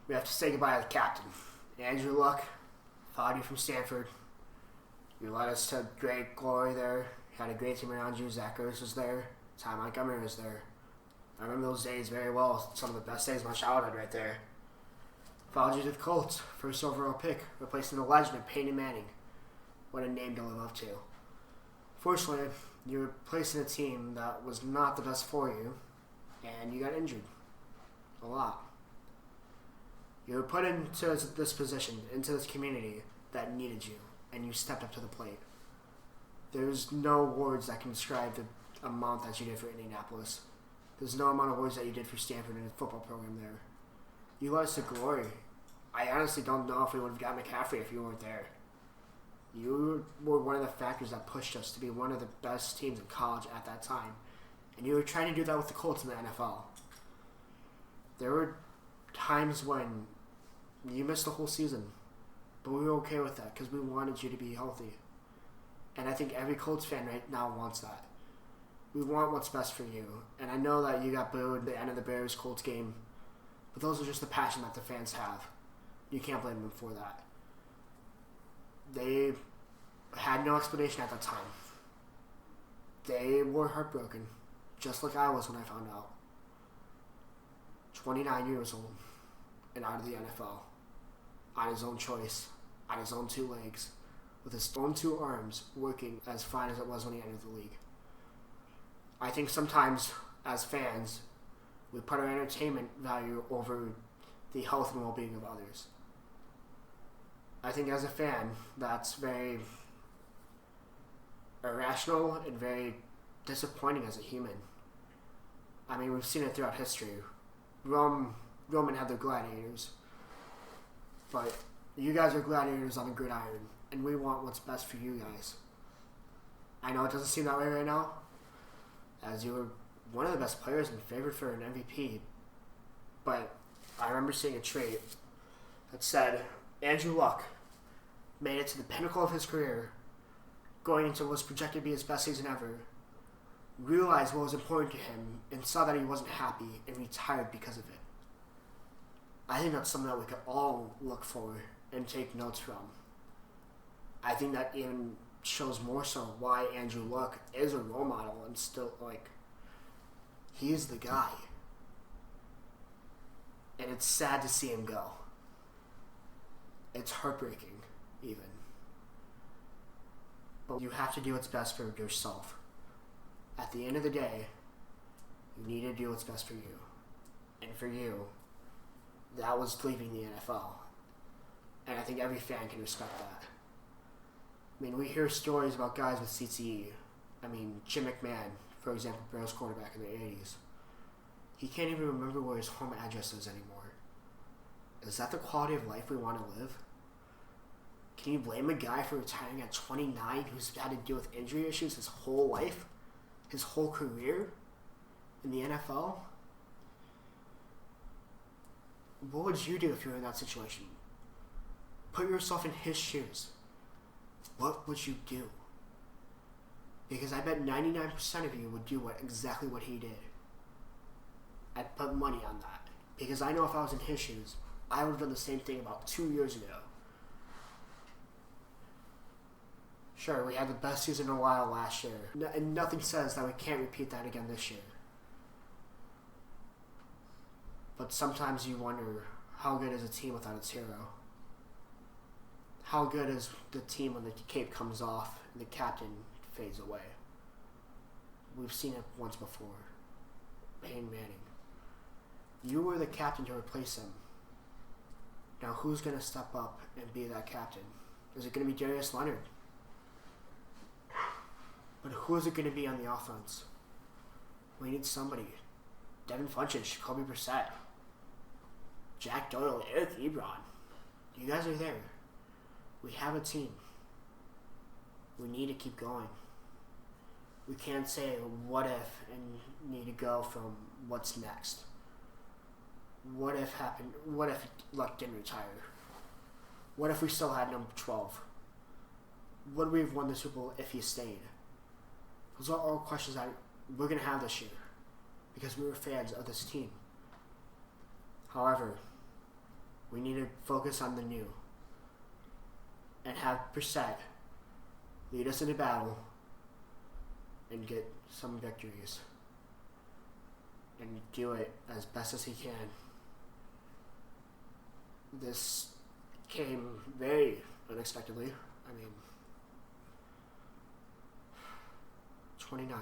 we have to say goodbye to the captain. Andrew Luck, followed you from Stanford. You led us to great glory there. You had a great team around you. Zach Ertz was there. Ty Montgomery was there. I remember those days very well. Some of the best days of my childhood right there. Followed you to the Colts, first overall pick, replacing the legend of Peyton Manning. What a name to live up to. Fortunately, you were placed in a team that was not the best for you, and you got injured. A lot. You were put into this position, into this community that needed you, and you stepped up to the plate. There's no words that can describe the amount that you did for Indianapolis. There's no amount of words that you did for Stanford and the football program there. You led us to glory. I honestly don't know if we would have got McCaffrey if you weren't there. You were one of the factors that pushed us to be one of the best teams in college at that time. And you were trying to do that with the Colts in the NFL. There were times when you missed the whole season, but we were okay with that because we wanted you to be healthy. And I think every Colts fan right now wants that. We want what's best for you. And I know that you got booed at the end of the Bears-Colts game, but those are just the passion that the fans have. You can't blame them for that. They had no explanation at that time. They were heartbroken, just like I was when I found out. 29 years old and out of the NFL, on his own choice, on his own two legs, with his own two arms working as fine as it was when he entered the league. I think sometimes, as fans, we put our entertainment value over the health and well-being of others. I think as a fan, that's very irrational and very disappointing as a human. I mean, we've seen it throughout history. Roman had their gladiators, but you guys are gladiators on the gridiron, and we want what's best for you guys. I know it doesn't seem that way right now, as you were one of the best players and favored for an MVP, but I remember seeing a trait that said Andrew Luck made it to the pinnacle of his career, going into what was projected to be his best season ever, realized what was important to him, and saw that he wasn't happy and retired because of it. I think that's something that we could all look for and take notes from. I think that even shows more so why Andrew Luck is a role model and still, he's the guy. And it's sad to see him go. It's heartbreaking, even. But you have to do what's best for yourself. At the end of the day, you need to do what's best for you. And for you, that was leaving the NFL. And I think every fan can respect that. I mean, we hear stories about guys with CTE. I mean, Jim McMahon, for example, Bears quarterback in the 80s. He can't even remember where his home address is anymore. Is that the quality of life we want to live? Can you blame a guy for retiring at 29 who's had to deal with injury issues his whole life? His whole career? In the NFL? What would you do if you were in that situation? Put yourself in his shoes. What would you do? Because I bet 99% of you would do exactly what he did. I'd put money on that. Because I know if I was in his shoes, I would have done the same thing about 2 years ago. Sure, we had the best season in a while last year, and nothing says that we can't repeat that again this year. But sometimes you wonder, how good is a team without its hero? How good is the team when the cape comes off and the captain fades away? We've seen it once before. Peyton Manning. You were the captain to replace him. Now who's going to step up and be that captain? Is it going to be Darius Leonard? But who is it going to be on the offense? We need somebody. Devin Funchess, Jacoby Brissett, Jack Doyle, Eric Ebron. You guys are there. We have a team. We need to keep going. We can't say what if and need to go from what's next. What if happened? What if Luck didn't retire? What if we still had number 12? Would we have won the Super Bowl if he stayed? Those are all questions that we're going to have this year because we were fans of this team. However, We need to focus on the new and have Brissett lead us into battle and get some victories and do it as best as he can. This came very unexpectedly. I mean, 29.